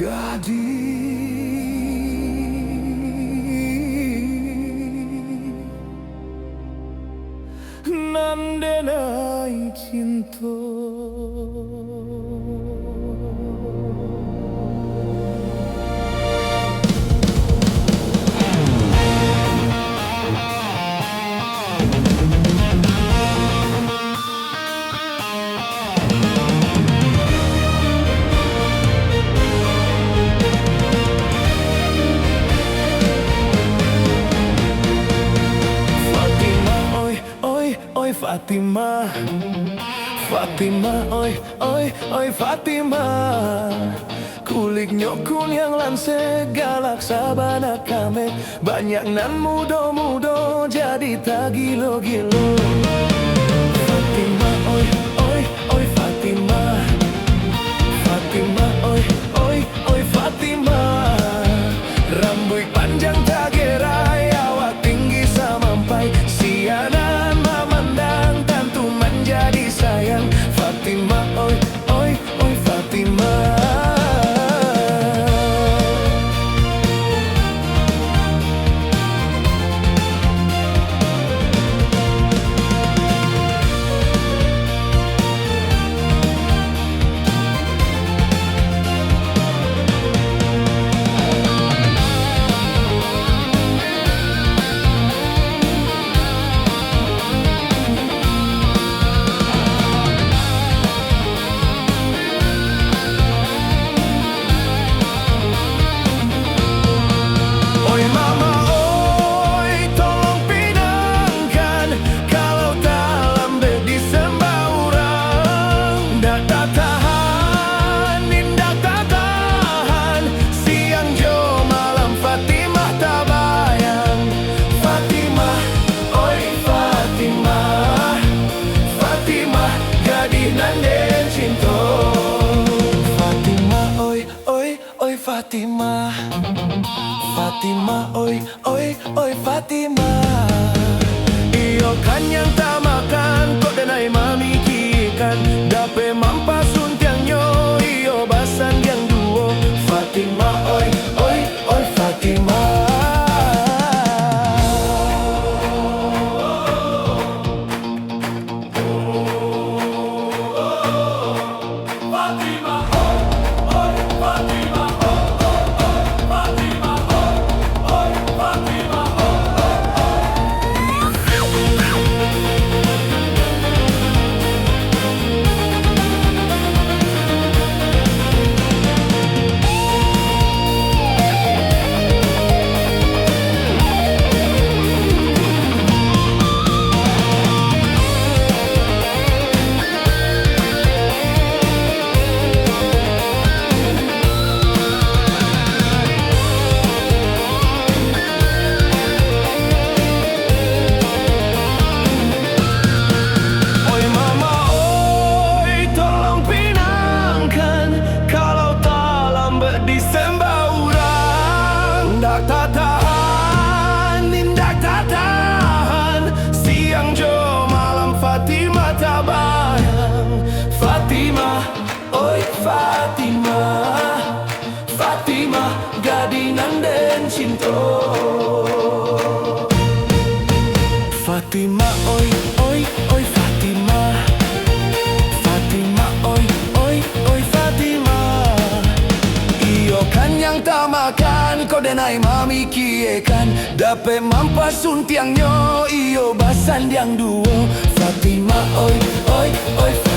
Gading nandenai cinta. Fatima, Fatima, oi, oi, oi Fatima. Kulik nyokun yang lan segalak sabana kame. Banyak nan mudo-mudo jadi tak gilo-gilo. Fatima, oi, oi, oi Fatima. Fatima, oi, oi, oi Fatima. Rambut panjang tak gerai, awak tinggi samampai. Sianan memandang tentu menjadi sayang. Fatima, oi, oi, oi Fatima. Fatima, Fatima, oi, oi, oi Fatima. Iyo kan yang tak makan, kok denai mamikikan. Dape mampasun tiang nyo, iyo basan yang duo. Fatima, oi, oi, oi Fatima. Tak tahan, siang jo malam Fatima tak bayang. Fatima, oi Fatima. Fatima, gading anden cinta. Fatima, oi, oi, oi Fatima. Fatima, oi, oi, oi Fatima. Iyo kan yang tak makan, kau denai mami kiekan. Dape mampasun tiang nyo, iyo basan yang duo. Fatima, oi, oi, oi Fatima.